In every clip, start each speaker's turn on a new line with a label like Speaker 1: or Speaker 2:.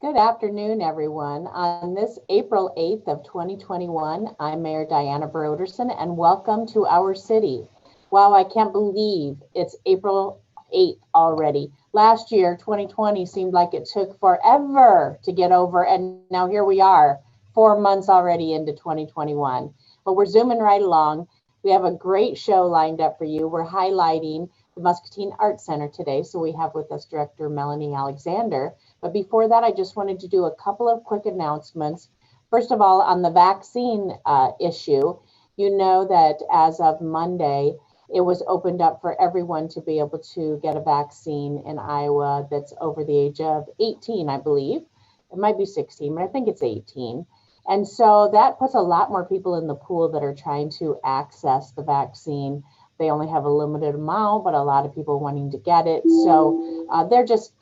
Speaker 1: Good afternoon, everyone. On this April 8th of 2021, I'm Mayor Diana Broderson, and welcome to our city. Wow, I can't believe it's April 8th already. Last year, 2020, seemed like it took forever to get over, and now here we are, 4 months already into 2021. But we're zooming right along. We have a great show lined up for you. We're highlighting the Muscatine Arts Center today, so we have with us Director Melanie Alexander. But before that, I just wanted to do a couple of quick announcements. First of all, on the vaccine issue, you know that as of Monday, it was opened up for everyone to be able to get a vaccine in Iowa that's over the age of 18, I believe. It might be 16, but I think it's 18. And so that puts a lot more people in the pool that are trying to access the vaccine. They only have a limited amount, but a lot of people wanting to get it. So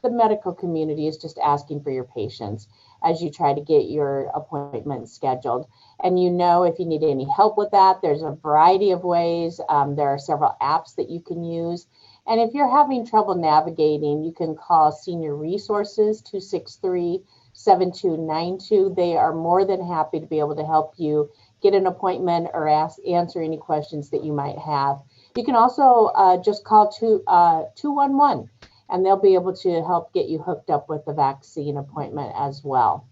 Speaker 1: the medical community is just asking for your patience as you try to get your appointment scheduled. And you know, if you need any help with that, there's a variety of ways. There are several apps that you can use. And if you're having trouble navigating, you can call Senior Resources 263-7292. They are more than happy to be able to help you get an appointment or answer any questions that you might have. You can also just call 211 and they'll be able to help get you hooked up with the vaccine appointment as well.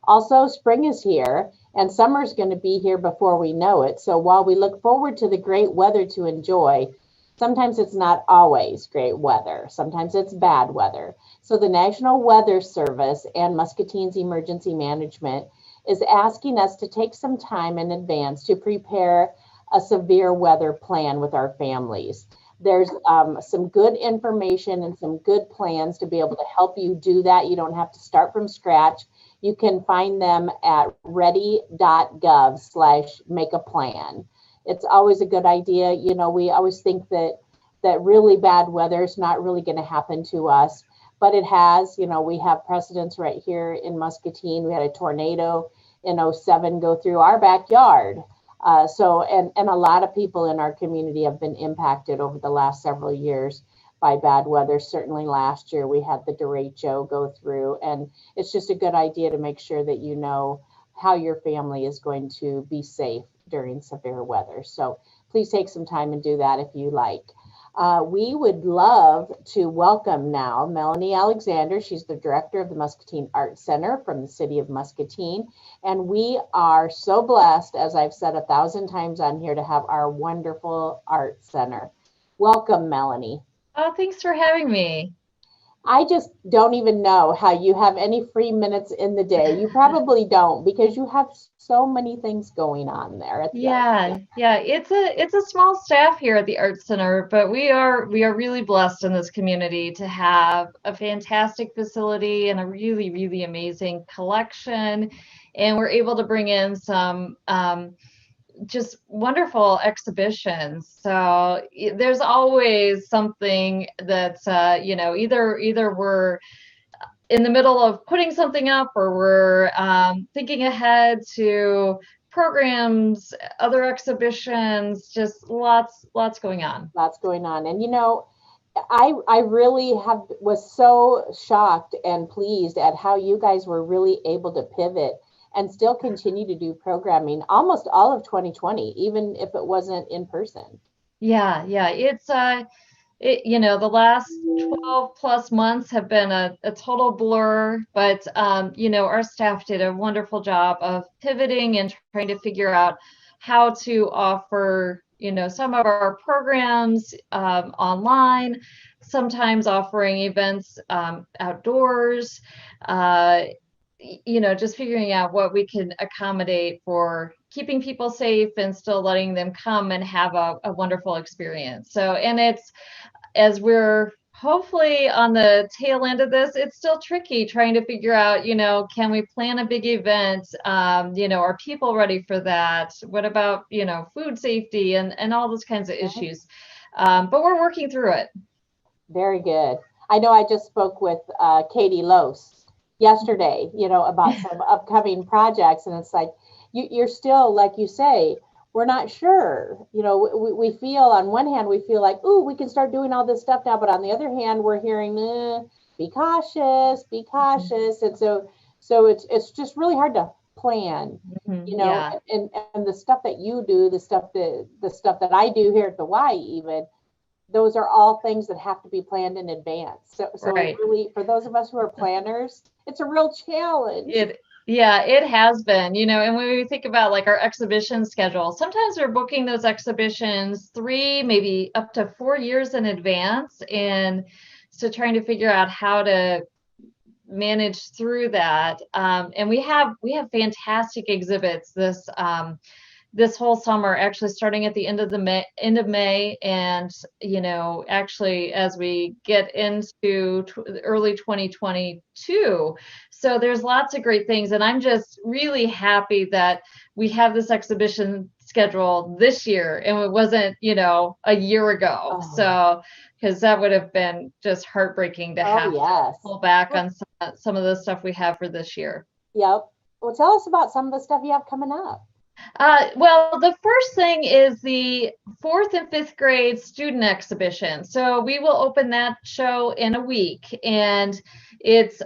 Speaker 1: Also, spring is here and summer is going to be here before we know it. So while we look forward to the great weather to enjoy, sometimes it's not always great weather. Sometimes it's bad weather. So the National Weather Service and Muscatine's Emergency Management is asking us to take some time in advance to prepare a severe weather plan with our families. There's some good information and some good plans to be able to help you do that. You don't have to start from scratch. You can find them at ready.gov/make a plan. It's always a good idea. You know, we always think that really bad weather is not really going to happen to us, but it has. You know, we have precedents right here in Muscatine. We had a tornado in '07 go through our backyard. And a lot of people in our community have been impacted over the last several years by bad weather. Certainly last year we had the derecho go through, and it's just a good idea to make sure that you know how your family is going to be safe during severe weather. So please take some time and do that if you like. We would love to welcome now Melanie Alexander. She's the director of the Muscatine Arts Center from the city of Muscatine. And we are so blessed, as I've said 1,000 times on here, to have our wonderful art center. Welcome, Melanie.
Speaker 2: Oh, thanks for having me.
Speaker 1: I just don't even know how you have any free minutes in the day. You probably don't because you have so many things going on there at the art.
Speaker 2: Yeah. It's a small staff here at the Arts Center, but we are really blessed in this community to have a fantastic facility and a really amazing collection. And we're able to bring in some just wonderful exhibitions. So there's always something that's either we're in the middle of putting something up or we're thinking ahead to programs, other exhibitions, just lots going on.
Speaker 1: Lots going on. And you know, I really have was so shocked and pleased at how you guys were really able to pivot and still continue to do programming almost all of 2020, even if it wasn't in person.
Speaker 2: Yeah, the last 12 plus months have been a total blur, but our staff did a wonderful job of pivoting and trying to figure out how to offer, some of our programs online, sometimes offering events outdoors, uh, just figuring out what we can accommodate for keeping people safe and still letting them come and have a wonderful experience. So, and it's as we're hopefully on the tail end of this, it's still tricky trying to figure out, can we plan a big event? Are people ready for that? What about, food safety and all those kinds of issues? But we're working through it.
Speaker 1: Very good. I know I just spoke with Katie Lose yesterday, you know, about some upcoming projects, and it's like you're still, like you say, we're not sure. You know, we feel on one hand we feel like, ooh, we can start doing all this stuff now, but on the other hand, we're hearing, be cautious, be cautious. And so it's just really hard to plan, you know,
Speaker 2: Yeah,
Speaker 1: and the stuff that you do, the stuff that I do here at the Y even, those are all things that have to be planned in advance. So it
Speaker 2: right.
Speaker 1: really, for those of us who are planners, it's a real challenge.
Speaker 2: Yeah, it has been, and when we think about like our exhibition schedule, sometimes we're booking those exhibitions 3, maybe up to 4 years in advance. And so trying to figure out how to manage through that. And we have fantastic exhibits this whole summer, actually starting at the end of May, and actually as we get into early 2022. So there's lots of great things, and I'm just really happy that we have this exhibition schedule this year, and it wasn't, a year ago.
Speaker 1: Oh.
Speaker 2: So because that would have been just heartbreaking to have
Speaker 1: Yes.
Speaker 2: to pull back on some of the stuff we have for this year.
Speaker 1: Yep. Well, tell us about some of the stuff you have coming up.
Speaker 2: Well, the first thing is the 4th and 5th grade student exhibition. So we will open that show in a week, and it's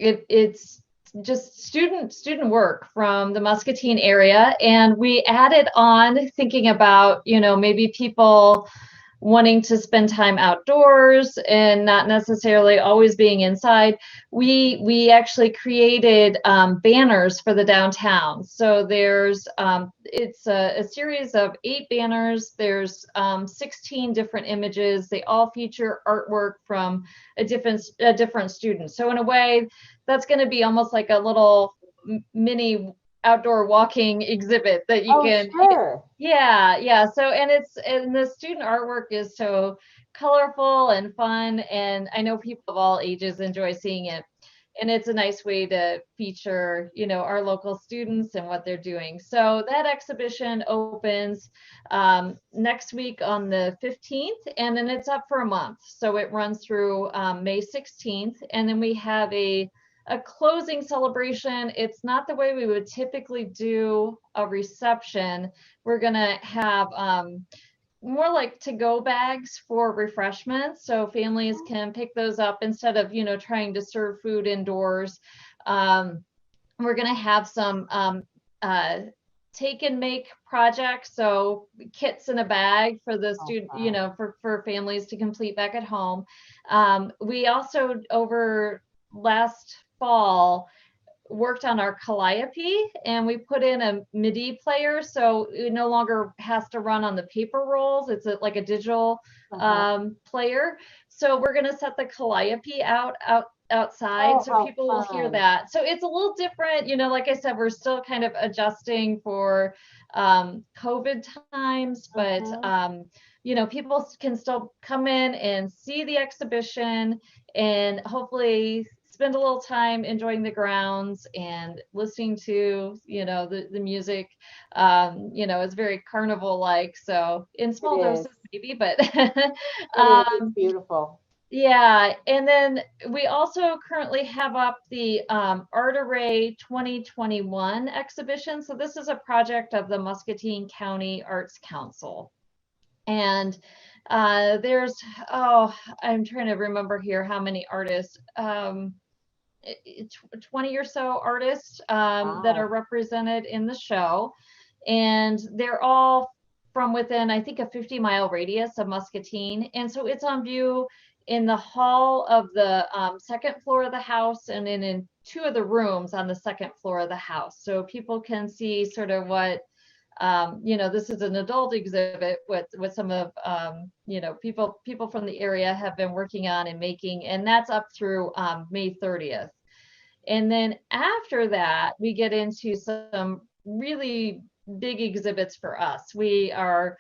Speaker 2: it's just student work from the Muscatine area, and we added on thinking about maybe people wanting to spend time outdoors and not necessarily always being inside. We actually created banners for the downtown. So there's it's a series of 8 banners. There's 16 different images. They all feature artwork from a different student. So in a way, that's going to be almost like a little mini outdoor walking exhibit that you can.
Speaker 1: Sure.
Speaker 2: Yeah. So, and the student artwork is so colorful and fun, and I know people of all ages enjoy seeing it. And it's a nice way to feature, our local students and what they're doing. So that exhibition opens next week on the 15th, and then it's up for a month. So it runs through May 16th, and then we have a closing celebration. It's not the way we would typically do a reception. We're gonna have more like to-go bags for refreshments, so families can pick those up instead of trying to serve food indoors. We're gonna have some take and make projects, so kits in a bag for the student, for families to complete back at home. We also, over last fall, worked on our Calliope, and we put in a MIDI player, so it no longer has to run on the paper rolls. It's like a digital player. So we're going to set the Calliope outside, so people will hear that. So it's a little different, like I said, we're still kind of adjusting for COVID times, but people can still come in and see the exhibition, and hopefully spend a little time enjoying the grounds and listening to the music. It's very carnival like, so in small doses maybe, but
Speaker 1: it's beautiful.
Speaker 2: Yeah. And then we also currently have up the Art Array 2021 exhibition. So this is a project of the Muscatine County Arts Council, and there's I'm trying to remember here how many artists, 20 or so artists that are represented in the show, and they're all from within, I think, a 50-mile radius of Muscatine. And so it's on view in the hall of the second floor of the house, and in 2 of the rooms on the second floor of the house, so people can see sort of what this is an adult exhibit with some of people from the area have been working on and making, and that's up through May 30th. And then after that, we get into some really big exhibits for us. We are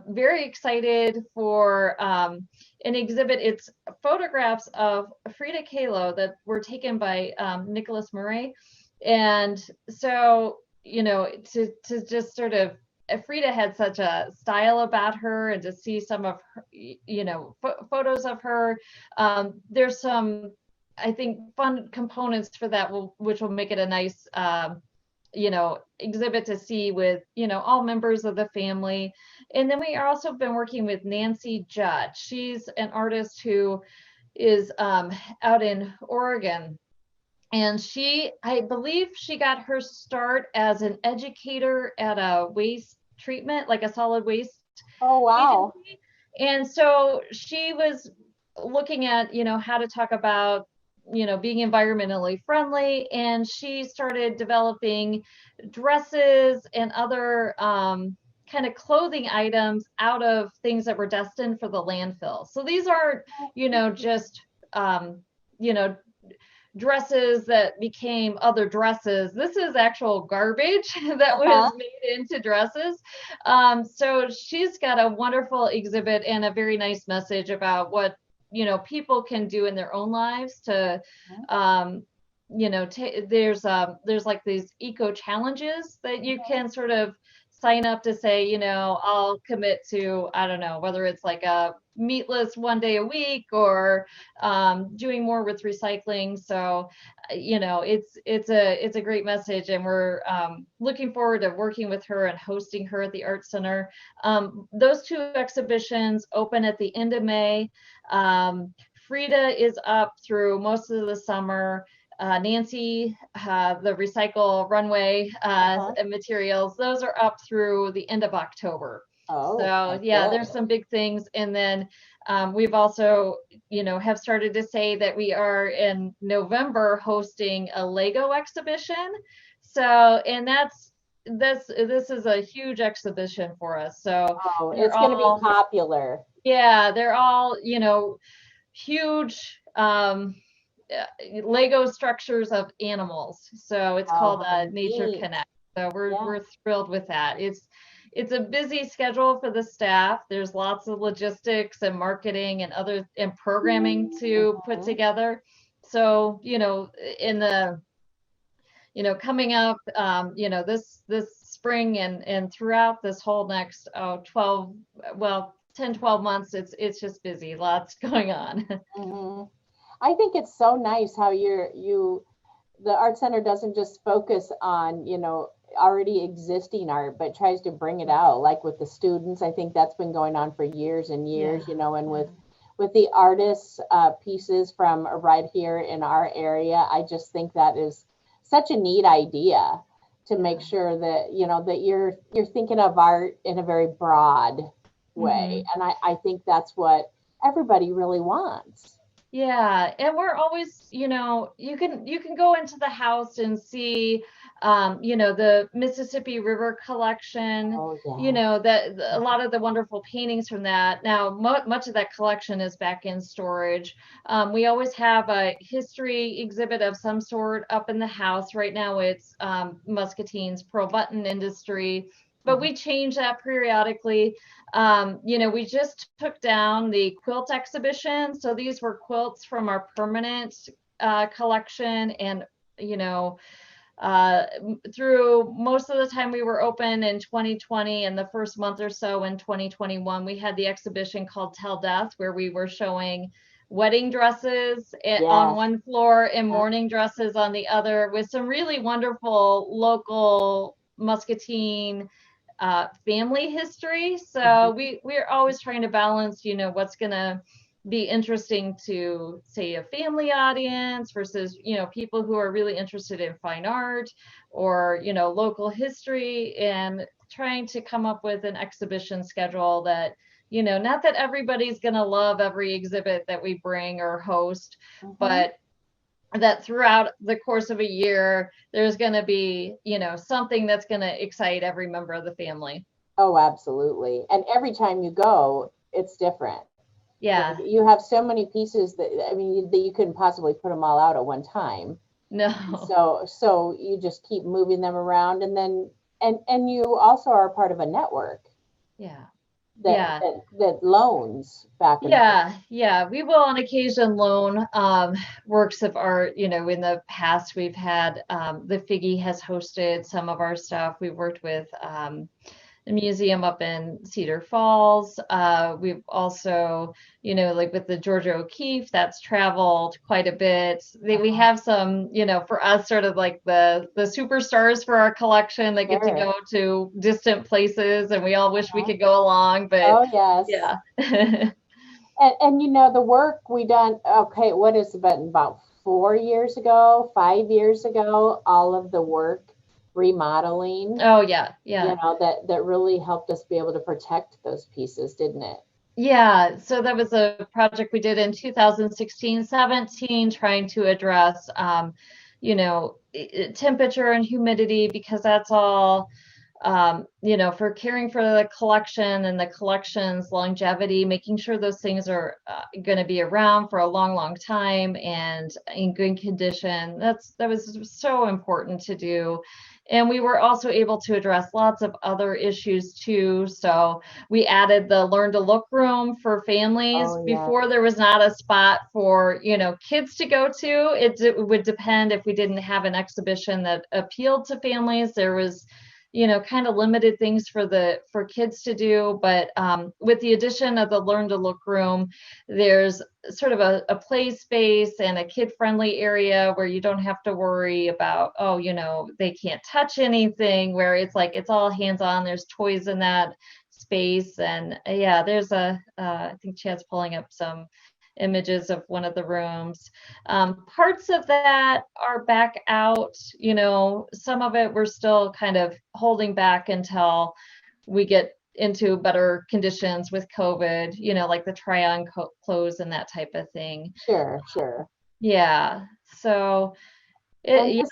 Speaker 2: very excited for an exhibit. It's photographs of Frida Kahlo that were taken by Nicholas Murray. And so, to just sort of, Frida had such a style about her, and to see some of her, photos of her, there's some, I think, fun components for that, which will make it a nice exhibit to see with all members of the family. And then we are also been working with Nancy Judd. She's an artist who is out in Oregon. And I believe she got her start as an educator at a waste treatment, like a solid waste
Speaker 1: Oh, wow.
Speaker 2: agency. And so she was looking at, how to talk about, being environmentally friendly. And she started developing dresses and other kind of clothing items out of things that were destined for the landfill. So these aren't, just, you know, dresses that became other dresses. This is actual garbage that
Speaker 1: Uh-huh.
Speaker 2: was made into dresses. So she's got a wonderful exhibit and a very nice message about what, people can do in their own lives to, um, there's like these eco challenges that you can sort of sign up to say, I'll commit to, I don't know, whether it's like a meatless one day a week or doing more with recycling. So, it's a great message, and we're looking forward to working with her and hosting her at the Art Center. Those two exhibitions open at the end of May. Frida is up through most of the summer. Nancy, the recycle runway
Speaker 1: Uh-huh.
Speaker 2: materials, those are up through the end of October.
Speaker 1: Oh,
Speaker 2: So
Speaker 1: okay,
Speaker 2: yeah, there's
Speaker 1: good.
Speaker 2: some big things. And then we've also, have started to say that we are in November hosting a Lego exhibition. So, and this is a huge exhibition for us. So
Speaker 1: Oh,
Speaker 2: they're
Speaker 1: it's going to be
Speaker 2: all,
Speaker 1: popular.
Speaker 2: yeah, they're all, huge Lego structures of animals. So it's
Speaker 1: Oh,
Speaker 2: called
Speaker 1: how
Speaker 2: Nature
Speaker 1: neat.
Speaker 2: Connect. So
Speaker 1: Yeah.
Speaker 2: we're thrilled with that. It's a busy schedule for the staff. There's lots of logistics and marketing and programming to put
Speaker 1: Mhm.
Speaker 2: together. So, in the, coming up, this spring and throughout this whole next 12, well, 10, 12 months, it's just busy, lots going on.
Speaker 1: Mhm. I think it's so nice how the art center doesn't just focus on, already existing art, but tries to bring it out. Like with the students, I think that's been going on for years and
Speaker 2: Yeah.
Speaker 1: years, and
Speaker 2: Yeah.
Speaker 1: with the artists pieces from right here in our area, I just think that is such a neat idea to make
Speaker 2: Yeah.
Speaker 1: sure that, that you're thinking of art in a very broad way.
Speaker 2: Hmm.
Speaker 1: And I think that's what everybody really wants.
Speaker 2: Yeah, and we're always, you can go into the house and see, the Mississippi River collection,
Speaker 1: Oh, yes.
Speaker 2: that a lot of the wonderful paintings from that. Now, much of that collection is back in storage. We always have a history exhibit of some sort up in the house. Right now, it's Muscatine's pearl button industry, but
Speaker 1: Mhm.
Speaker 2: we change that periodically. We just took down the quilt exhibition. So these were quilts from our permanent collection. And, you know, through most of the time we were open in 2020 and the first month or so in 2021, we had the exhibition called Tell Death, where we were showing wedding dresses on
Speaker 1: Yes.
Speaker 2: one floor and mourning dresses on the other, with some really wonderful local Muscatine family history. So
Speaker 1: Mhm.
Speaker 2: we're always trying to balance, what's gonna be interesting to, say, a family audience versus, people who are really interested in fine art or, local history, and trying to come up with an exhibition schedule that, not that everybody's gonna love every exhibit that we bring or host,
Speaker 1: Mhm.
Speaker 2: but that throughout the course of a year, there's going to be, something that's going to excite every member of the family.
Speaker 1: Oh, absolutely. And every time you go, it's different. Like
Speaker 2: Yeah,
Speaker 1: you have so many pieces that I mean that you couldn't possibly put them all out at one time. And
Speaker 2: no,
Speaker 1: so you just keep moving them around, and then and you also are part of a network
Speaker 2: yeah,
Speaker 1: that
Speaker 2: yeah.
Speaker 1: that loans back and forth.
Speaker 2: Yeah. We will on occasion loan works of art. In the past, we've had the Figgy has hosted some of our stuff. We've worked with the museum up in Cedar Falls. We've also, like with the Georgia O'Keeffe, that's traveled quite a bit. We
Speaker 1: Uh-huh.
Speaker 2: have some, for us, sort of like the superstars for our collection that get to
Speaker 1: Sure.
Speaker 2: go to distant places, and we all wish we
Speaker 1: Uh-huh.
Speaker 2: could go along, but
Speaker 1: Oh, yes.
Speaker 2: yeah.
Speaker 1: And the work we done, okay, what is it been about 4 years ago, 5 years ago, all of the work remodeling,
Speaker 2: Oh yeah, yeah.
Speaker 1: that really helped us be able to protect those pieces, didn't it?
Speaker 2: Yeah, so that was a project we did in 2016, 17, trying to address, temperature and humidity, because that's all, for caring for the collection and the collection's longevity, making sure those things are going to be around for a long, long time and in good condition. That was so important to do. And we were also able to address lots of other issues too. So we added the Learn to Look room for families.
Speaker 1: Oh, yeah.
Speaker 2: Before, there was not a spot for, kids to go to. It would depend if we didn't have an exhibition that appealed to families. There was, kind of limited things for kids to do. But with the addition of the Learn to Look room, there's sort of a play space and a kid-friendly area where you don't have to worry about, oh, they can't touch anything, where it's like it's all hands-on. There's toys in that space. And yeah, there's I think Chad's pulling up some images of one of the rooms. Parts of that are back out, some of it we're still kind of holding back until we get into better conditions with COVID, like the try-on clothes and that type of thing.
Speaker 1: Sure, sure.
Speaker 2: Yeah. So
Speaker 1: And this,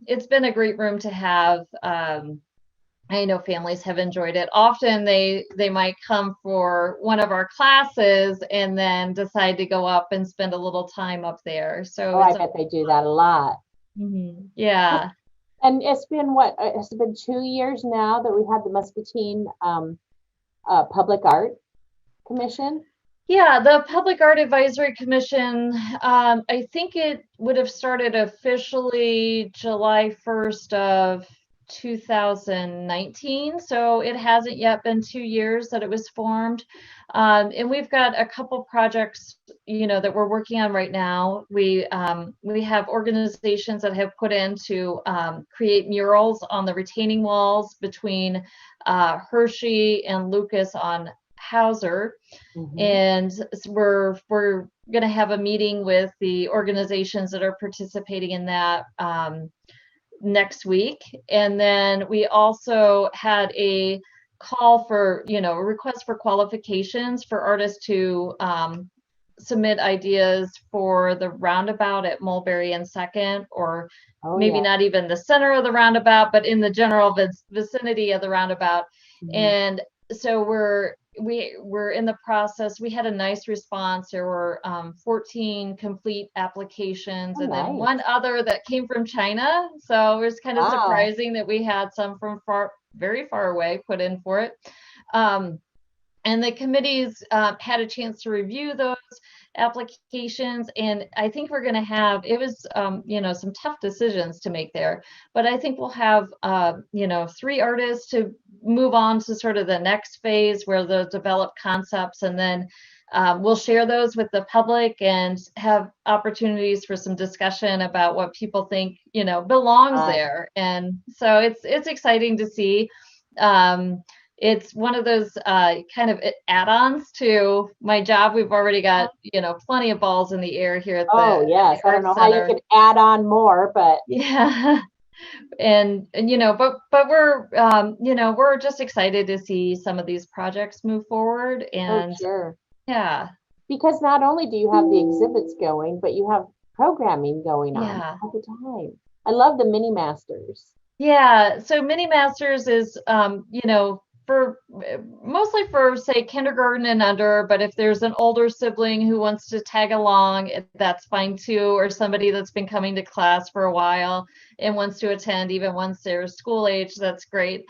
Speaker 2: it's been a great room to have. I know families have enjoyed it. Often they might come for one of our classes and then decide to go up and spend a little time up there. So
Speaker 1: oh, I
Speaker 2: it's
Speaker 1: bet they do that a lot.
Speaker 2: yeah.
Speaker 1: And it's been what? It's been 2 years now that we had the Muscatine Public Art Commission.
Speaker 2: Yeah, the Public Art Advisory Commission, I think it would have started officially July 1st of 2019. So it hasn't yet been 2 years that it was formed. And we've got a couple projects, that we're working on right now. We have organizations that have put in to create murals on the retaining walls between Hershey and Lucas on Hauser. And we're going to have a meeting with the organizations that are participating in that next week. And then we also had a call for, a request for qualifications for artists to submit ideas for the roundabout at Mulberry and Second, or maybe not even the center of the roundabout, but in the general vicinity of the roundabout. And so we're in the process. We had a nice response. There were 14 complete applications, and then one other that came from China. So it was kind of surprising that we had some from very far away put in for it. And the committees had a chance to review those applications, and I think we're going to have, it was some tough decisions to make there, but I think we'll have 3 artists to move on to sort of the next phase where they'll develop concepts, and then we'll share those with the public and have opportunities for some discussion about what people think belongs there. And so it's exciting to see. It's one of those kind of add-ons to my job. We've already got, plenty of balls in the air here at the
Speaker 1: yes.
Speaker 2: the
Speaker 1: I don't know
Speaker 2: Art
Speaker 1: how you could add on more, but
Speaker 2: yeah. And but we're we're just excited to see some of these projects move forward. And
Speaker 1: sure.
Speaker 2: Yeah.
Speaker 1: Because not only do you have the exhibits going, but you have programming going on all the time. I love the mini masters.
Speaker 2: Yeah. So mini masters is for mostly for, say, kindergarten and under, but if there's an older sibling who wants to tag along, that's fine too, or somebody that's been coming to class for a while and wants to attend even once they're school age, that's great.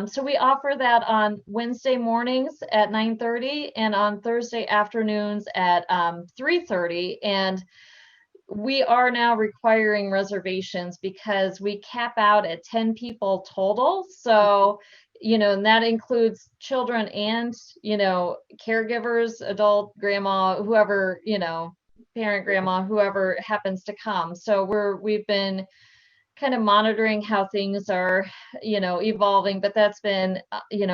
Speaker 2: So we offer that on Wednesday mornings at 9:30 and on Thursday afternoons at 3:30. And we are now requiring reservations because we cap out at 10 people total. So and that includes children and, caregivers, adult, grandma, whoever, parent, grandma, whoever happens to come. So we've been kind of monitoring how things are, evolving, but that's been,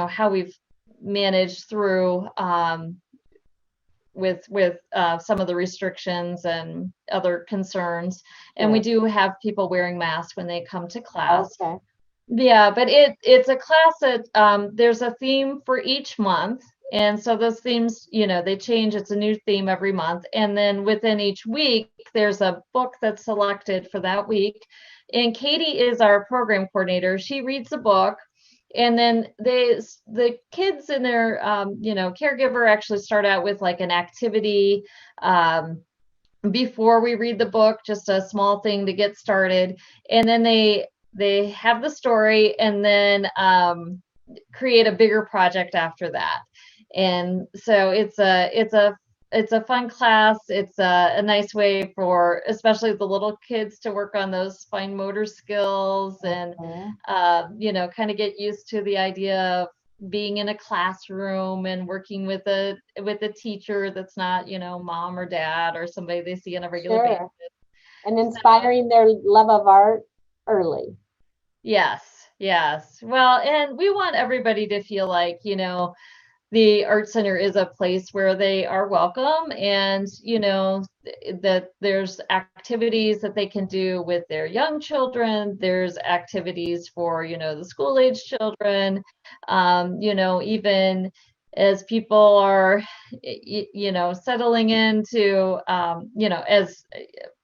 Speaker 2: how we've managed through with some of the restrictions and other concerns. And we
Speaker 1: Sure.
Speaker 2: do have people wearing masks when they come to class.
Speaker 1: Okay.
Speaker 2: Yeah, but it's a class that there's a theme for each month. And so those themes, they change. It's a new theme every month. And then within each week, there's a book that's selected for that week. And Katie is our program coordinator. She reads the book. And then the kids and their, caregiver actually start out with like an activity before we read the book, just a small thing to get started. And then they have the story and then create a bigger project after that. And so it's a fun class. It's a nice way for especially the little kids to work on those fine motor skills and
Speaker 1: Mhm.
Speaker 2: kind of get used to the idea of being in a classroom and working with a teacher that's not mom or dad or somebody they see on a regular basis.
Speaker 1: Sure. And
Speaker 2: So
Speaker 1: inspiring their love of art early.
Speaker 2: yes, yes. Well, and we want everybody to feel like the art center is a place where they are welcome, and that there's activities that they can do with their young children. There's activities for the school age children, even as people are settling into as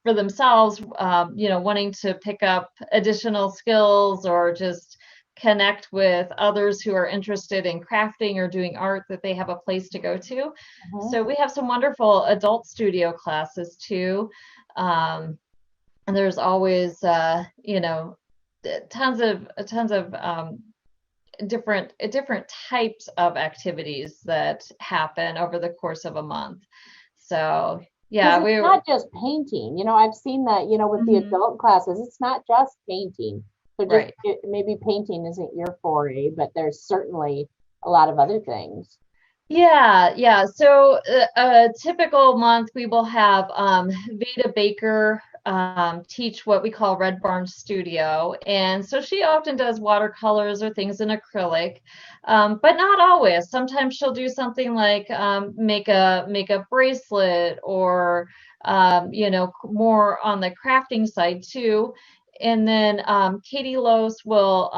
Speaker 2: for themselves, wanting to pick up additional skills or just connect with others who are interested in crafting or doing art, that they have a place to go to.
Speaker 1: Mhm.
Speaker 2: So we have some wonderful adult studio classes too. And there's always, tons of different types of activities that happen over the course of a month. So
Speaker 1: Because
Speaker 2: yeah,
Speaker 1: it's not just painting. I've seen that, with the
Speaker 2: Mhm.
Speaker 1: adult classes, it's not just painting. So just
Speaker 2: Right.
Speaker 1: maybe painting isn't your foray, but there's certainly a lot of other things.
Speaker 2: Yeah, yeah. So a typical month we will have Veda Baker teach what we call Red Barn Studio. And so she often does watercolors or things in acrylic, but not always. Sometimes she'll do something like make a bracelet or more on the crafting side too. And then Katie Lose will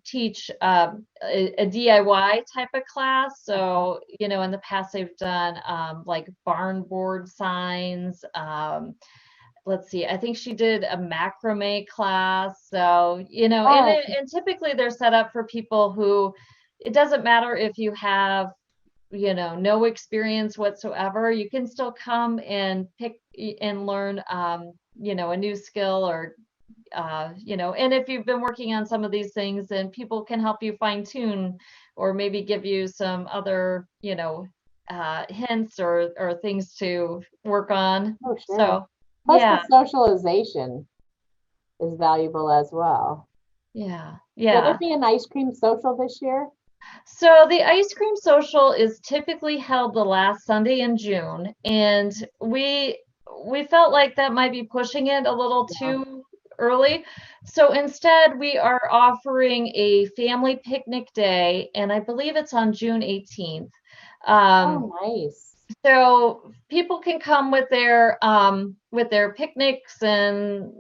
Speaker 2: teach a DIY type of class. So, in the past they've done like barn board signs. Let's see, I think she did a macrame class. So,
Speaker 1: Oh,
Speaker 2: and typically they're set up for people who it doesn't matter if you have no experience whatsoever. You can still come and pick and learn a new skill or and if you've been working on some of these things, then people can help you fine tune or maybe give you some other, hints or things to work on.
Speaker 1: oh, sure.
Speaker 2: So,
Speaker 1: Plus the
Speaker 2: yeah,
Speaker 1: socialization is valuable as well.
Speaker 2: yeah,
Speaker 1: Will there
Speaker 2: yeah.
Speaker 1: be an ice cream social this year?
Speaker 2: So the ice cream social is typically held the last Sunday in June, and we felt like that might be pushing it a little
Speaker 1: Yeah.
Speaker 2: too early. So instead, we are offering a family picnic day, and I believe it's on June 18th. Um,
Speaker 1: Oh, nice.
Speaker 2: so people can come with their picnics and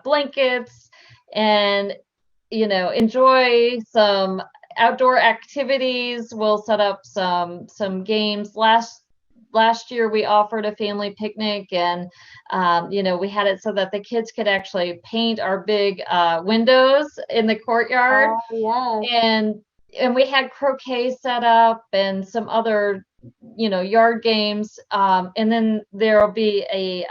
Speaker 2: blankets and enjoy some outdoor activities. We'll set up some games. Last year we offered a family picnic, and we had it so that the kids could actually paint our big windows in the courtyard,
Speaker 1: Oh, yes.
Speaker 2: and we had croquet set up and some other yard games, and then there'll be a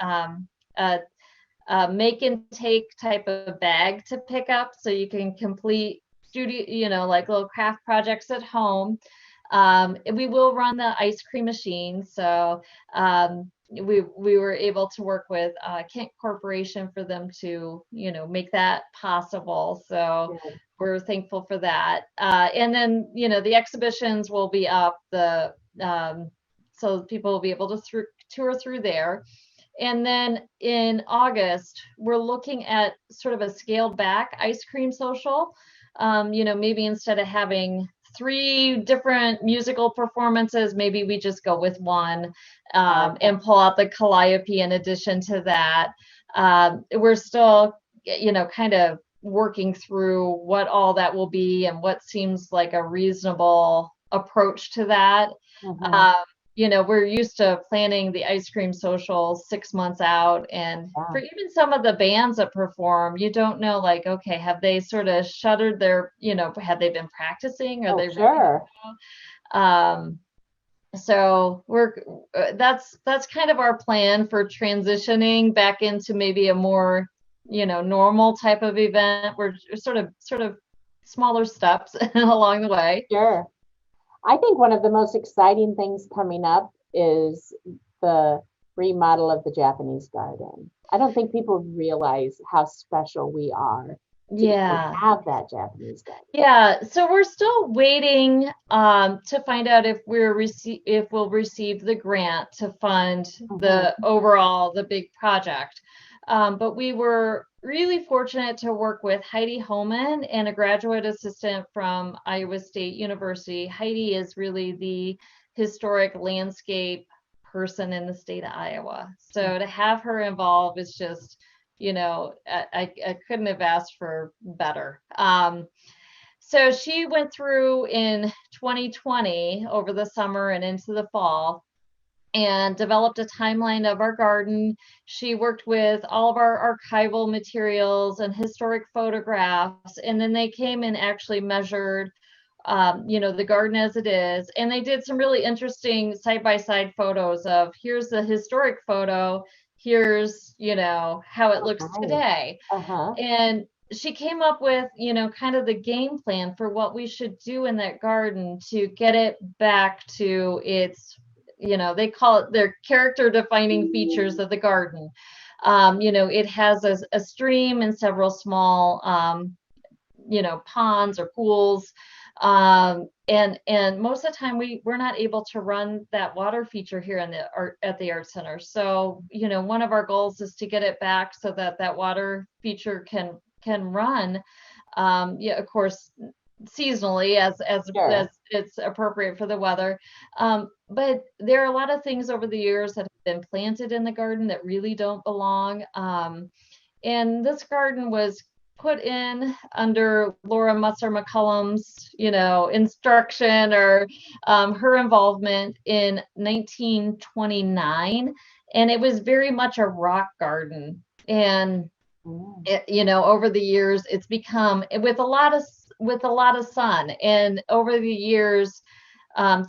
Speaker 2: make and take type of bag to pick up so you can complete studio, like little craft projects at home. We will run the ice cream machine. So we were able to work with Kent Corporation for them to, make that possible. So
Speaker 1: Good.
Speaker 2: we're thankful for that. And then, the exhibitions will be up so people will be able to tour through there. And then in August, we're looking at sort of a scaled back ice cream social. Maybe instead of having 3 different musical performances, maybe we just go with one,
Speaker 1: Okay.
Speaker 2: and pull out the calliope in addition to that. We're still, kind of working through what all that will be and what seems like a reasonable approach to that.
Speaker 1: Mhm.
Speaker 2: Um, we're used to planning the ice cream social 6 months out. And
Speaker 1: Yeah.
Speaker 2: for even some of the bands that perform, you don't know, like, okay, have they sort of shuttered their, have they been practicing? Are
Speaker 1: Oh,
Speaker 2: they ready to
Speaker 1: sure.
Speaker 2: go? So that's kind of our plan for transitioning back into maybe a more, normal type of event. We're sort of smaller steps along the way.
Speaker 1: Sure. I think one of the most exciting things coming up is the remodel of the Japanese garden. I don't think people realize how special we are to even
Speaker 2: Yeah.
Speaker 1: have that Japanese garden.
Speaker 2: Yeah, so we're still waiting to find out if we'll receive the grant to fund
Speaker 1: Mhm.
Speaker 2: the big project. But we were really fortunate to work with Heidi Homan and a graduate assistant from Iowa State University. Heidi is really the historic landscape person in the state of Iowa. So to have her involved is just, I couldn't have asked for better. So she went through in 2020 over the summer and into the fall and developed a timeline of our garden. She worked with all of our archival materials and historic photographs, and then they came and actually measured, the garden as it is. And they did some really interesting side-by-side photos of here's the historic photo, here's, how it
Speaker 1: Oh,
Speaker 2: looks
Speaker 1: nice.
Speaker 2: today.
Speaker 1: Uh-huh.
Speaker 2: And she came up with, kind of the game plan for what we should do in that garden to get it back to its, they call it their character defining features of the garden. It has a stream and several small, ponds or pools. And most of the time we're not able to run that water feature here in the art at the art center. So, one of our goals is to get it back so that that water feature can run. Yeah, of course, seasonally as
Speaker 1: Sure.
Speaker 2: it's appropriate for the weather. But there are a lot of things over the years that have been planted in the garden that really don't belong. And this garden was put in under Laura Musser McCullum's, instruction or her involvement in 1929. And it was very much a rock garden. And
Speaker 1: Mm.
Speaker 2: over the years, it's become with a lot of sun. And over the years,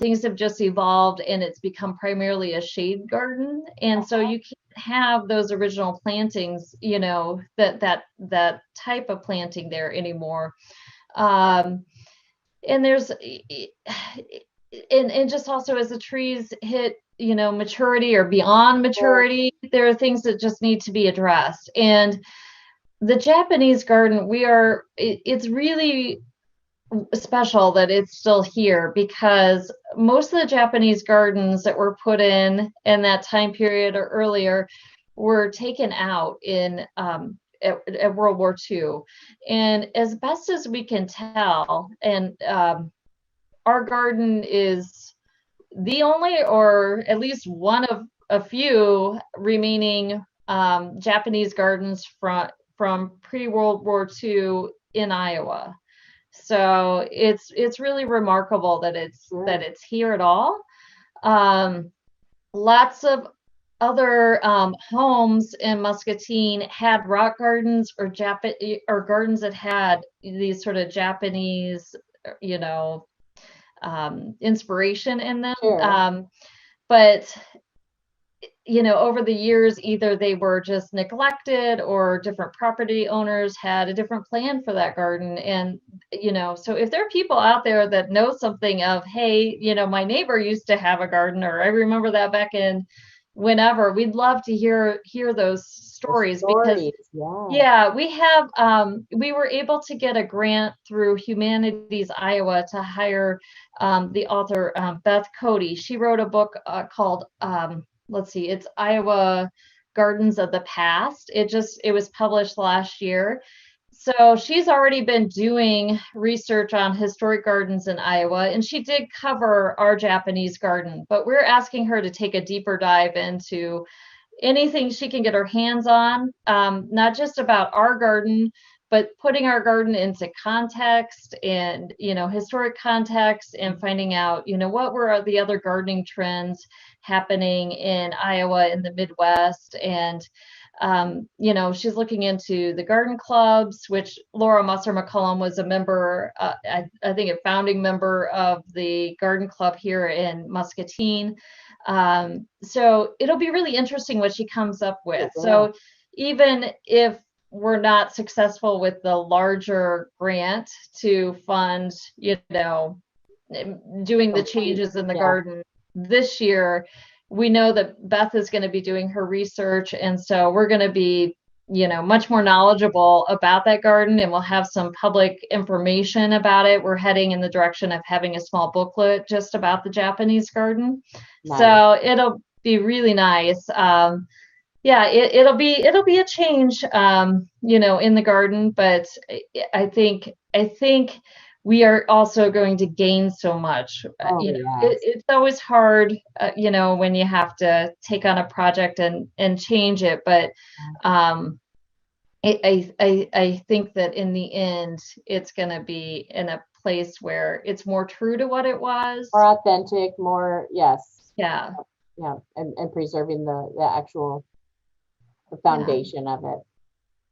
Speaker 2: things have just evolved and it's become primarily a shade garden. And so you can't have those original plantings, that type of planting there anymore. Um, and there's and just also as the trees hit, maturity or beyond
Speaker 1: Sure.
Speaker 2: maturity, there are things that just need to be addressed. And the Japanese garden, it's really special that it's still here because most of the Japanese gardens that were put in that time period or earlier were taken out at World War II. And as best as we can tell, and our garden is the only, or at least one of a few remaining Japanese gardens from pre-World War II in Iowa. So it's really remarkable that
Speaker 1: Sure.
Speaker 2: it's here at all. Lots of other homes in Muscatine had rock gardens or gardens that had these sort of Japanese, you know, inspiration in them.
Speaker 1: Sure.
Speaker 2: But over the years, either they were just neglected or different property owners had a different plan for that garden. And, so if there are people out there that know something of, hey, my neighbor used to have a garden, or I remember that back in whenever, we'd love to hear those
Speaker 1: The
Speaker 2: stories because
Speaker 1: stories. Yeah.
Speaker 2: yeah, we were able to get a grant through Humanities Iowa to hire the author Beth Cody. She wrote a book called let's see, it's Iowa Gardens of the Past. It was published last year. So she's already been doing research on historic gardens in Iowa, and she did cover our Japanese garden, but we're asking her to take a deeper dive into anything she can get her hands on, not just about our garden, but putting our garden into context and, historic context, and finding out, what were the other gardening trends happening in Iowa, in the Midwest. And, she's looking into the garden clubs, which Laura Musser McCullum was a member, I think a founding member of the garden club here in Muscatine. So it'll be really interesting what she comes up with.
Speaker 1: Yeah.
Speaker 2: So even if we're not successful with the larger grant to fund, doing the changes in the garden this year, we know that Beth is going to be doing her research. And so we're going to be, much more knowledgeable about that garden, and we'll have some public information about it. We're heading in the direction of having a small booklet just about the Japanese garden. Nice. So it'll be really nice. Yeah, it'll be a change, in the garden, but I think we are also going to gain so much. Yes. It's always hard, when you have to take on a project and change it, but I think that in the end, it's going to be in a place where it's more true to what it was.
Speaker 1: More authentic, more, yes.
Speaker 2: Yeah.
Speaker 1: Yeah, and preserving the actual foundation of it.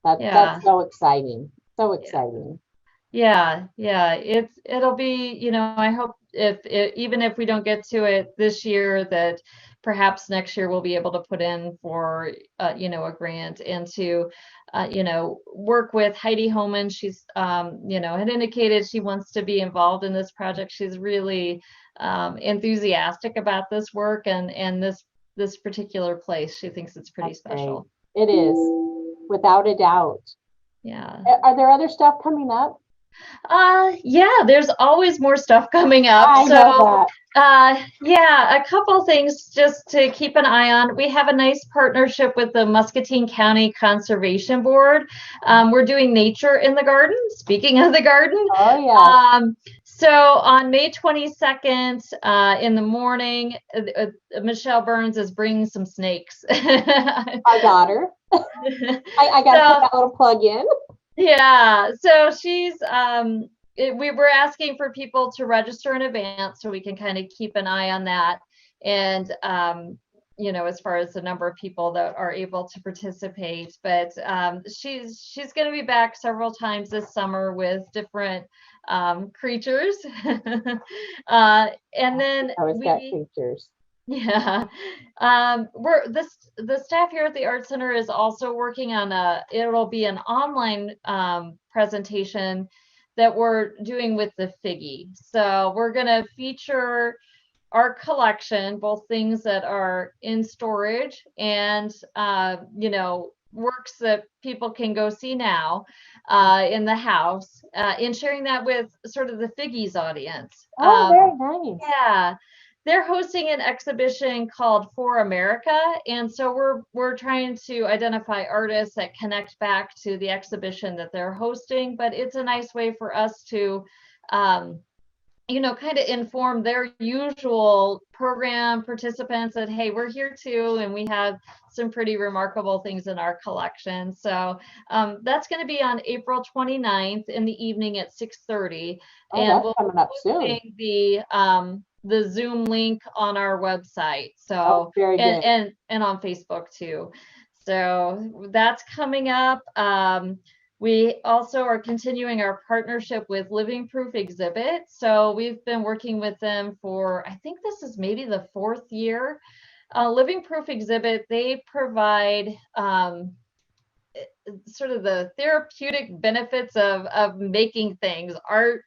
Speaker 1: That's so exciting. So exciting.
Speaker 2: Yeah. It'll be, I hope even if we don't get to it this year, that perhaps next year we'll be able to put in for, a grant, and to, work with Heidi Homan. She's, had indicated she wants to be involved in this project. She's really enthusiastic about this work and this particular place. She thinks it's pretty special.
Speaker 1: It is, without a doubt.
Speaker 2: Yeah.
Speaker 1: Are there other stuff coming up?
Speaker 2: Yeah, there's always more stuff coming up.
Speaker 1: I know that.
Speaker 2: Yeah, a couple things just to keep an eye on. We have a nice partnership with the Muscatine County Conservation Board. We're doing nature in the garden. Speaking of the garden.
Speaker 1: Oh, yeah.
Speaker 2: So on May 22nd, in the morning, Michelle Burns is bringing some snakes.
Speaker 1: Our daughter. I got to put that little plug in.
Speaker 2: Yeah, so she's we were asking for people to register in advance so we can kind of keep an eye on that, and as far as the number of people that are able to participate. But she's going to be back several times this summer with different creatures. And then
Speaker 1: got creatures.
Speaker 2: Yeah. The staff here at the Art Center is also working on it'll be an online presentation that we're doing with the Figgy. So we're going to feature our collection, both things that are in storage and, works that people can go see now in the house, and sharing that with sort of the Figgy's audience.
Speaker 1: Oh, very nice.
Speaker 2: Yeah. They're hosting an exhibition called For America, and so we're trying to identify artists that connect back to the exhibition that they're hosting. But it's a nice way for us to, kind of inform their usual program participants that, hey, we're here too, and we have some pretty remarkable things in our collection. So that's going to be on April 29th in the evening at 6:30, and
Speaker 1: we'll coming up soon.
Speaker 2: The Zoom link on our website. So
Speaker 1: very good.
Speaker 2: And on Facebook too. So that's coming up. We also are continuing our partnership with Living Proof Exhibit. So we've been working with them for, I think this is maybe the 4th year. Living Proof Exhibit, they provide sort of the therapeutic benefits of making things, art,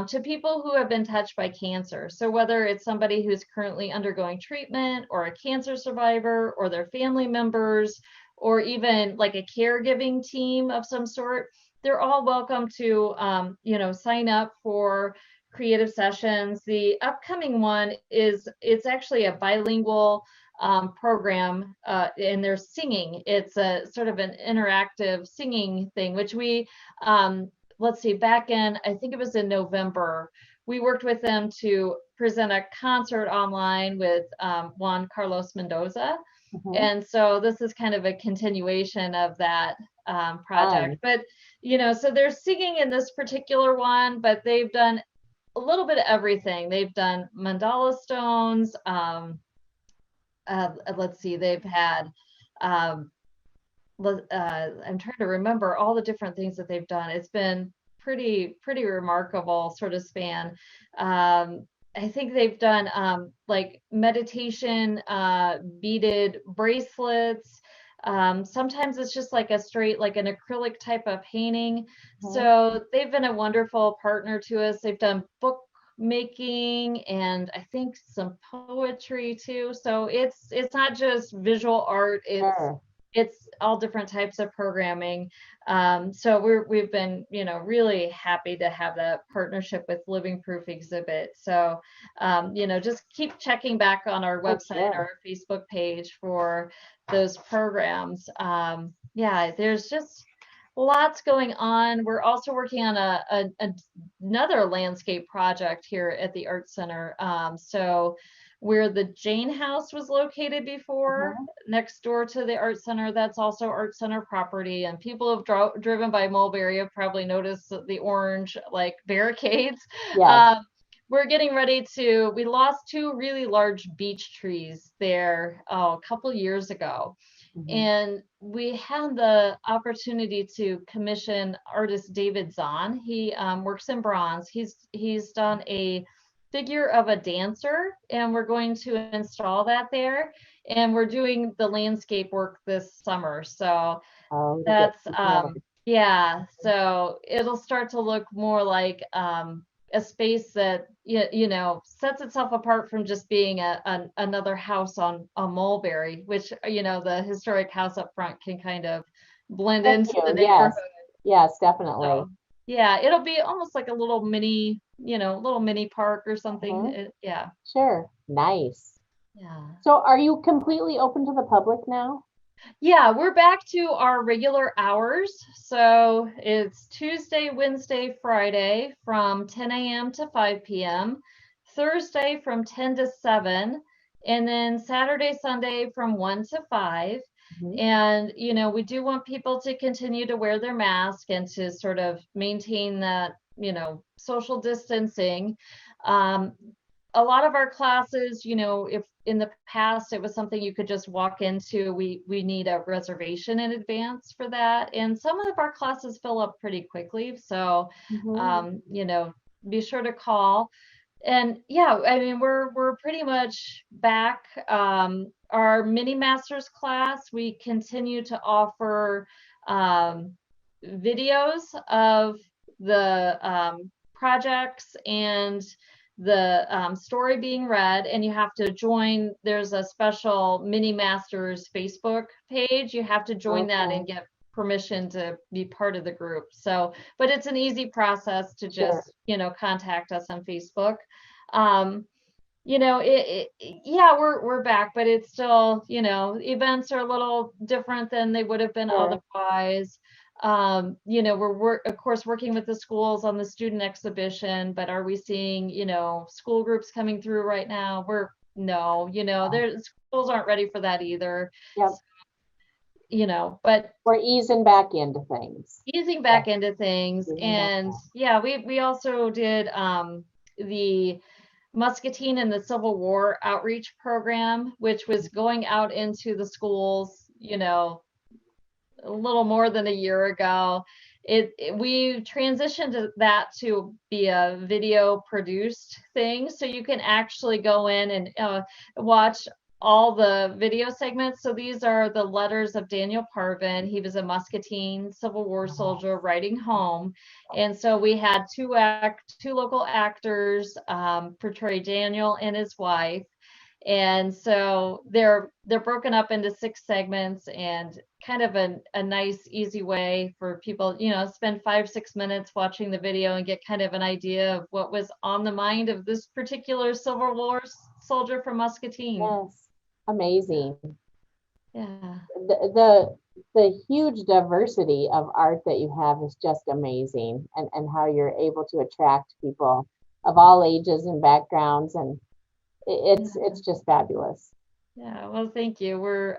Speaker 2: to people who have been touched by cancer. So whether it's somebody who's currently undergoing treatment, or a cancer survivor, or their family members, or even like a caregiving team of some sort, they're all welcome to, sign up for creative sessions. The upcoming one it's actually a bilingual program, and they're singing. It's a sort of an interactive singing thing, which we, let's see, back in, I think it was in November, we worked with them to present a concert online with Juan Carlos Mendoza.
Speaker 1: Mhm.
Speaker 2: And so this is kind of a continuation of that project.
Speaker 1: Fun.
Speaker 2: But, so they're singing in this particular one, but they've done a little bit of everything. They've done mandala stones. Let's see, they've had, um, I'm trying to remember all the different things that they've done. It's been pretty remarkable sort of span. I think they've done like meditation beaded bracelets. Sometimes it's just like a straight, like an acrylic type of painting.
Speaker 1: Mhm.
Speaker 2: So they've been a wonderful partner to us. They've done book making and I think some poetry too. So it's not just visual art,
Speaker 1: Sure.
Speaker 2: it's all different types of programming. So we've been, really happy to have that partnership with Living Proof Exhibit. So, just keep checking back on our
Speaker 1: Oh,
Speaker 2: website or
Speaker 1: sure.
Speaker 2: our Facebook page for those programs. Yeah, there's just lots going on. We're also working on another landscape project here at the Art Center. So where the Jane House was located before,
Speaker 1: Mhm.
Speaker 2: next door to the Art Center, that's also Art Center property. And people have driven by Mulberry have probably noticed the orange like barricades.
Speaker 1: Yes.
Speaker 2: Um, we're getting ready to, we lost two really large beech trees there, a couple years ago.
Speaker 1: Mhm.
Speaker 2: And we had the opportunity to commission artist David Zahn. He works in bronze. He's done a figure of a dancer, and we're going to install that there. And we're doing the landscape work this summer. So
Speaker 1: Oh, to get
Speaker 2: that's
Speaker 1: prepared.
Speaker 2: yeah, so it'll start to look more like a space that sets itself apart from just being another house on Mulberry, which the historic house up front can kind of blend
Speaker 1: Thank
Speaker 2: into the
Speaker 1: you.
Speaker 2: neighborhood.
Speaker 1: Yes. Yes, definitely.
Speaker 2: So yeah, it'll be almost like a little mini park or something.
Speaker 1: Mhm.
Speaker 2: Yeah,
Speaker 1: Sure. Nice.
Speaker 2: yeah.
Speaker 1: So are you completely open to the public now?
Speaker 2: Yeah, we're back to our regular hours. So it's Tuesday, Wednesday, Friday from 10 a.m. to 5 p.m., Thursday from 10 to 7, and then Saturday, Sunday from 1 to 5.
Speaker 1: Mhm.
Speaker 2: And, we do want people to continue to wear their mask and to sort of maintain that, social distancing. Um, a lot of our classes, if in the past it was something you could just walk into, we need a reservation in advance for that. And some of our classes fill up pretty quickly. So,
Speaker 1: Mhm.
Speaker 2: be sure to call. And yeah, I mean, we're pretty much back. Our mini masters class, we continue to offer videos of the projects and the story being read, and you have to join. There's a special mini masters Facebook page. You have to join that and
Speaker 1: Okay.
Speaker 2: get permission to be part of the group. So, but it's an easy process to
Speaker 1: Sure.
Speaker 2: just contact us on Facebook. um yeah, we're back, but it's still, events are a little different than they would have been
Speaker 1: Sure.
Speaker 2: otherwise. We're of course working with the schools on the student exhibition, but are we seeing, school groups coming through right now? We're no,
Speaker 1: Oh,
Speaker 2: their schools aren't ready for that either.
Speaker 1: yep.
Speaker 2: But
Speaker 1: We're easing back into things.
Speaker 2: easing
Speaker 1: Yeah.
Speaker 2: back into things.
Speaker 1: Easing back
Speaker 2: And
Speaker 1: in.
Speaker 2: yeah, we also did the Muscatine and the Civil War outreach program, which was going out into the schools, a little more than a year ago. We transitioned that to be a video produced thing, so you can actually go in and watch all the video segments. So these are the letters of Daniel Parvin. He was a Muscatine Civil War soldier writing home, and so we had two local actors portray Daniel and his wife. And so they're broken up into 6 segments, and kind of a nice easy way for people, spend 5 6 minutes watching the video and get kind of an idea of what was on the mind of this particular Civil War soldier from Muscatine.
Speaker 1: Yes. Amazing.
Speaker 2: Yeah.
Speaker 1: The huge diversity of art that you have is just amazing, and how you're able to attract people of all ages and backgrounds, and
Speaker 2: Yeah.
Speaker 1: it's just fabulous.
Speaker 2: Yeah, well, thank you. We're,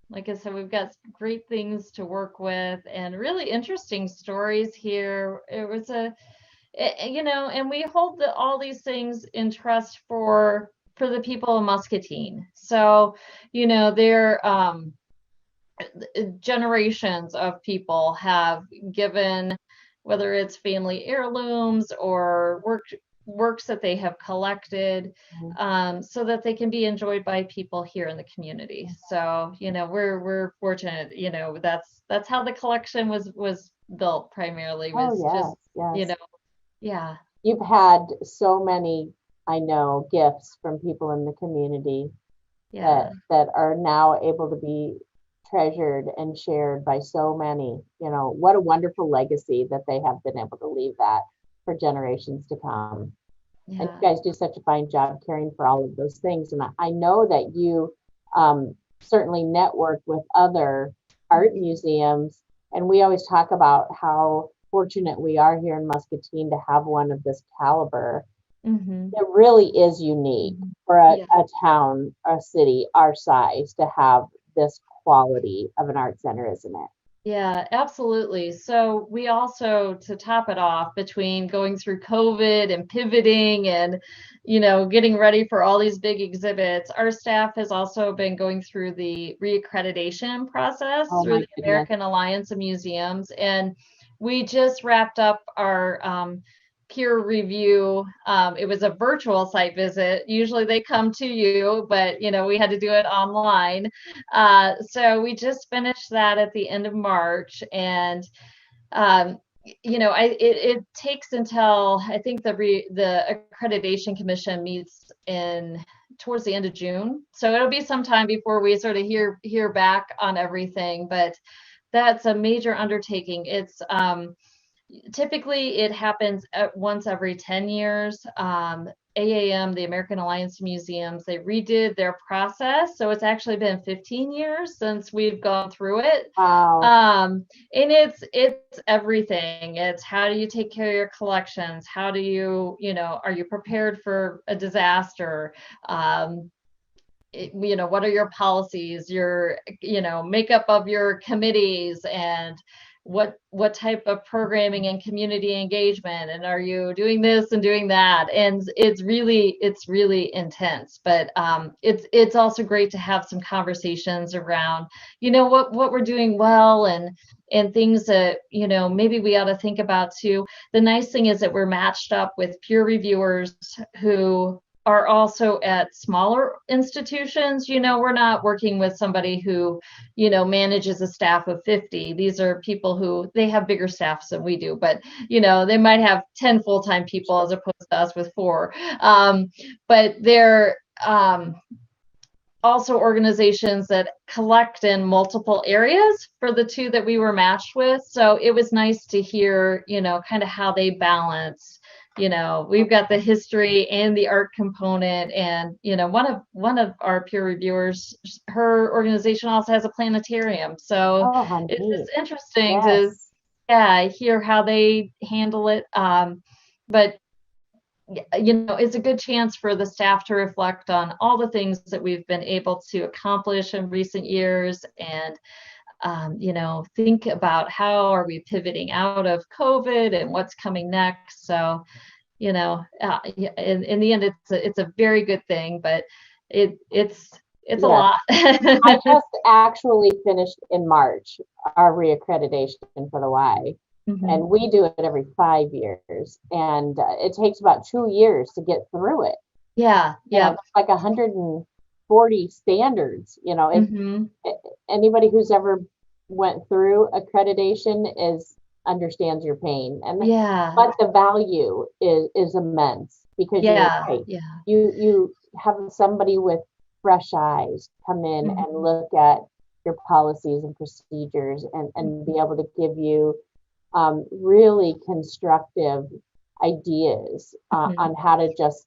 Speaker 2: like I said, we've got great things to work with and really interesting stories here. It was and we hold all these things in trust for the people of Muscatine. So, they're generations of people have given, whether it's family heirlooms or works that they have collected,
Speaker 1: Mhm.
Speaker 2: so that they can be enjoyed by people here in the community. So, we're fortunate, that's how the collection was built primarily,
Speaker 1: Oh,
Speaker 2: was just,
Speaker 1: yes,
Speaker 2: you
Speaker 1: yes.
Speaker 2: know, yeah,
Speaker 1: You've had so many, I know, gifts from people in the community
Speaker 2: yeah,
Speaker 1: that are now able to be treasured and shared by so many. What a wonderful legacy that they have been able to leave that for generations to come. And you
Speaker 2: yeah.
Speaker 1: guys do such a fine job caring for all of those things. And I know that you certainly network with other art museums. And we always talk about how fortunate we are here in Muscatine to have one of this caliber.
Speaker 2: Hmm.
Speaker 1: It really is unique for
Speaker 2: Yeah.
Speaker 1: a town, a city our size to have this quality of an art center, isn't it?
Speaker 2: Yeah, absolutely. So we also, to top it off, between going through COVID and pivoting and, getting ready for all these big exhibits, our staff has also been going through the reaccreditation process
Speaker 1: Oh
Speaker 2: through
Speaker 1: my
Speaker 2: the
Speaker 1: goodness.
Speaker 2: American Alliance of Museums. And we just wrapped up our peer review. It was a virtual site visit. Usually they come to you, but, we had to do it online. So we just finished that at the end of March, and um, it takes until, I think, the accreditation commission meets in towards the end of June. So it'll be some time before we sort of hear back on everything, but that's a major undertaking. It's typically it happens once every 10 years. AAM, the American Alliance Museums, they redid their process. So it's actually been 15 years since we've gone through it.
Speaker 1: Wow.
Speaker 2: And it's everything. It's, how do you take care of your collections? How do you, are you prepared for a disaster? What are your policies, your, makeup of your committees, and what type of programming and community engagement, and are you doing this and doing that? And it's really intense, but it's also great to have some conversations around, what we're doing well, and things that, maybe we ought to think about too. The nice thing is that we're matched up with peer reviewers who are also at smaller institutions. We're not working with somebody who, manages a staff of 50. These are people who, they have bigger staffs than we do, but, they might have 10 full-time people as opposed to us with 4. But they're also organizations that collect in multiple areas for the 2 that we were matched with. So it was nice to hear, kind of how they balance. We've got the history and the art component, and one of our peer reviewers, her organization also has a planetarium. So
Speaker 1: Oh, how
Speaker 2: it's
Speaker 1: neat.
Speaker 2: just interesting to,
Speaker 1: Yes.
Speaker 2: yeah, hear how they handle it. But it's a good chance for the staff to reflect on all the things that we've been able to accomplish in recent years, and think about how are we pivoting out of COVID and what's coming next. So, in the end, it's a very good thing, but it's a
Speaker 1: Yes.
Speaker 2: lot.
Speaker 1: I just actually finished in March our reaccreditation for the Y.
Speaker 2: Mhm.
Speaker 1: And we do it every 5 years. And it takes about 2 years to get through it.
Speaker 2: Yeah, yeah.
Speaker 1: There's like 140 standards.
Speaker 2: Hmm.
Speaker 1: Anybody who's ever went through accreditation understands your pain.
Speaker 2: Yeah,
Speaker 1: But the value is immense, because you're
Speaker 2: yeah,
Speaker 1: right.
Speaker 2: yeah.
Speaker 1: You have somebody with fresh eyes come in and
Speaker 2: Hmm.
Speaker 1: look at your policies and procedures, and be able to give you really constructive ideas
Speaker 2: Hmm.
Speaker 1: on how to just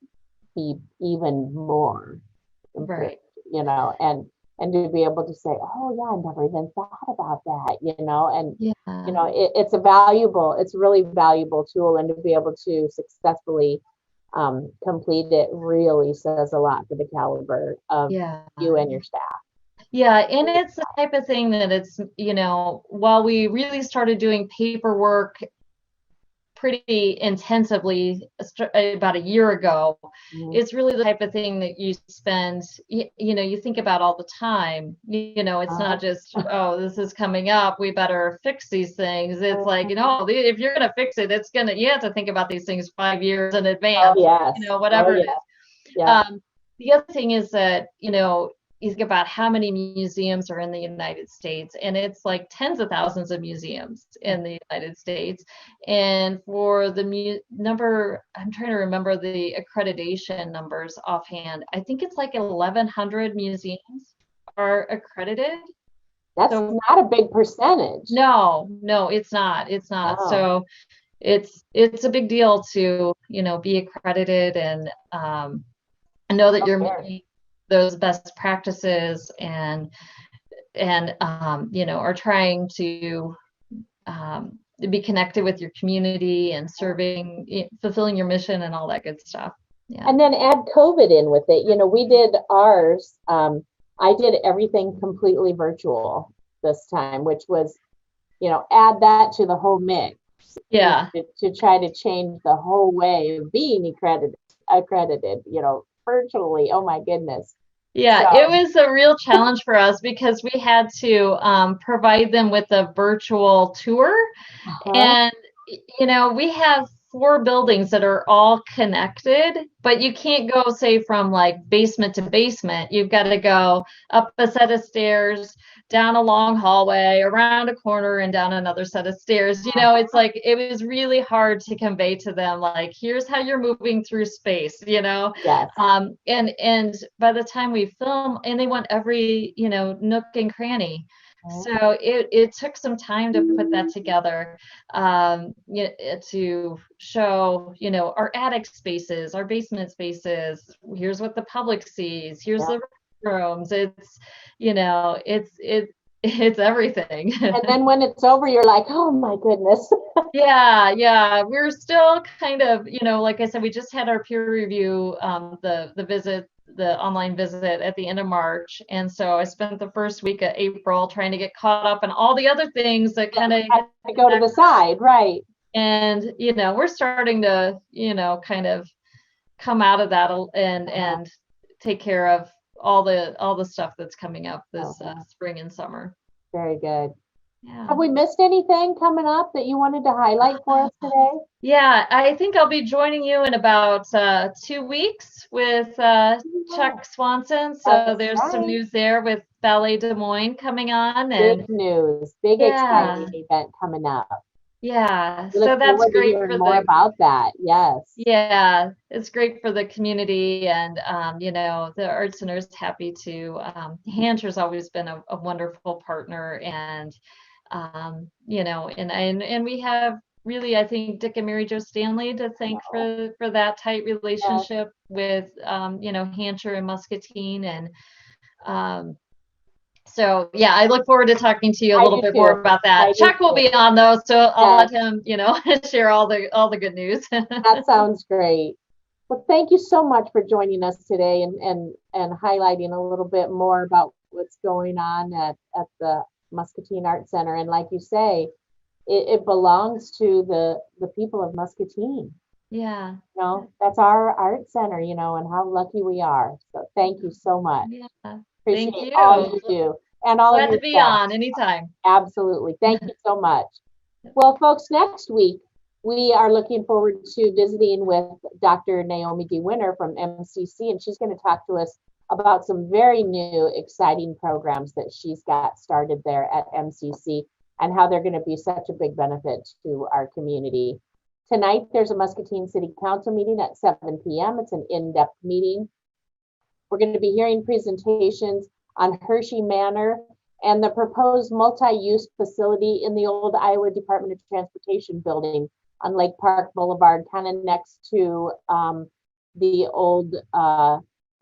Speaker 1: be even more improved.
Speaker 2: Right.
Speaker 1: and to be able to say, oh yeah, I never even thought about that, and
Speaker 2: Yeah.
Speaker 1: it's a really valuable tool, and to be able to successfully complete it really says a lot for the caliber of
Speaker 2: Yeah.
Speaker 1: you and your staff.
Speaker 2: Yeah, and it's the type of thing that it's, while we really started doing paperwork pretty intensively about a year ago,
Speaker 1: Mhm.
Speaker 2: it's really the type of thing that you spend, you think about all the time. It's
Speaker 1: Uh-huh.
Speaker 2: not just, oh, this is coming up, we better fix these things. It's like,
Speaker 1: Mhm.
Speaker 2: if you're going to fix it, you have to think about these things 5 years in
Speaker 1: Oh
Speaker 2: advance,
Speaker 1: yes. Oh
Speaker 2: whatever it
Speaker 1: yeah.
Speaker 2: is.
Speaker 1: Yeah.
Speaker 2: The other thing is that, you think about how many museums are in the United States, and it's like tens of thousands of museums in the United States. And for the number, I'm trying to remember the accreditation numbers offhand. I think it's like 1,100 museums are accredited.
Speaker 1: That's
Speaker 2: So
Speaker 1: not a big percentage.
Speaker 2: no, it's not. It's not.
Speaker 1: Oh,
Speaker 2: So it's a big deal to, be accredited and know that you're
Speaker 1: okay.
Speaker 2: meeting those best practices and are trying to be connected with your community and serving, fulfilling your mission and all that good stuff. Yeah.
Speaker 1: And then add COVID in with it. We did ours. I did everything completely virtual this time, which was, add that to the whole mix,
Speaker 2: Yeah.
Speaker 1: to try to change the whole way of being accredited, virtually. Oh my goodness.
Speaker 2: Yeah, it
Speaker 1: So,
Speaker 2: was a real challenge for us because we had to provide them with a virtual tour.
Speaker 1: uh-huh.
Speaker 2: And, we have 4 buildings that are all connected, but you can't go, say, from like basement to basement. You've got to go up a set of stairs, down a long hallway, around a corner, and down another set of stairs. It's like it was really hard to convey to them, like, here's how you're moving through space.
Speaker 1: Yes.
Speaker 2: And by the time we film, and they want every, nook and cranny. So it took some time to put that together, to show, our attic spaces, our basement spaces. Here's what the public sees. Here's
Speaker 1: Yeah.
Speaker 2: the rooms. It's everything.
Speaker 1: And then when it's over, you're like, oh my goodness.
Speaker 2: Yeah. We're still kind of, like I said, we just had our peer review, the online visit at the end of March. And so I spent the first week of April trying to get caught up on all the other things that kind of
Speaker 1: Had to go to the side, right?
Speaker 2: and we're starting to, kind of come out of that and take care of all the stuff that's coming up this spring and summer.
Speaker 1: Very good.
Speaker 2: Yeah.
Speaker 1: Have we missed anything coming up that you wanted to highlight for us today?
Speaker 2: Yeah, I think I'll be joining you in about 2 weeks with Chuck Swanson. So
Speaker 1: That's
Speaker 2: there's some
Speaker 1: right.
Speaker 2: news there with Ballet Des Moines coming on,
Speaker 1: Big
Speaker 2: and
Speaker 1: news, big
Speaker 2: yeah,
Speaker 1: exciting event coming up.
Speaker 2: yeah.
Speaker 1: We
Speaker 2: So
Speaker 1: look
Speaker 2: that's
Speaker 1: forward to
Speaker 2: great
Speaker 1: hearing
Speaker 2: for
Speaker 1: more about that. Yes.
Speaker 2: yeah, it's great for the community, and the Art Center is happy to. Hancher's always been a wonderful partner, and and we have really, I think, Dick and Mary Jo Stanley to thank
Speaker 1: Oh,
Speaker 2: for that tight
Speaker 1: yes.
Speaker 2: relationship with Hancher and Muscatine, and um, so yeah, I look forward to talking to you a
Speaker 1: I
Speaker 2: little
Speaker 1: do
Speaker 2: bit more
Speaker 1: too.
Speaker 2: about that.
Speaker 1: I do
Speaker 2: Chuck will
Speaker 1: too.
Speaker 2: be on though, so I'll
Speaker 1: Yes,
Speaker 2: let him share all the good news.
Speaker 1: that sounds great. Well, thank you so much for joining us today and highlighting a little bit more about what's going on at the Muscatine Art Center. And like you say, it belongs to the people of Muscatine.
Speaker 2: Yeah.
Speaker 1: That's our art center, and how lucky we are. So thank you so much.
Speaker 2: Yeah. Thank
Speaker 1: Appreciate all
Speaker 2: you.
Speaker 1: you do and all of
Speaker 2: Glad
Speaker 1: your
Speaker 2: to be
Speaker 1: staff.
Speaker 2: on anytime.
Speaker 1: Absolutely. Thank you so much. Well, folks, next week we are looking forward to visiting with Dr. Naomi D. Winter from MCC, and she's going to talk to us about some very new, exciting programs that she's got started there at MCC and how they're going to be such a big benefit to our community. Tonight, there's a Muscatine City Council meeting at 7 p.m. It's an in-depth meeting. We're going to be hearing presentations on Hershey Manor and the proposed multi-use facility in the old Iowa Department of Transportation building on Lake Park Boulevard, kind of next to the old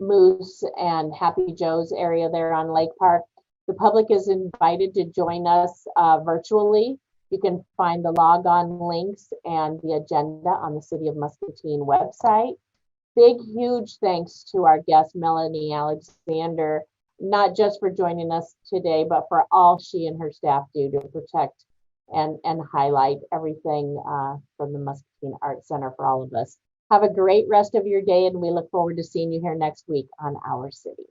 Speaker 1: Moose and Happy Joe's area there on Lake Park. The public is invited to join us virtually. You can find the log-on links and the agenda on the City of Muscatine website. Big, huge thanks to our guest, Melanie Alexander, not just for joining us today, but for all she and her staff do to protect and highlight everything from the Muscatine Art Center for all of us. Have a great rest of your day, and we look forward to seeing you here next week on Our City.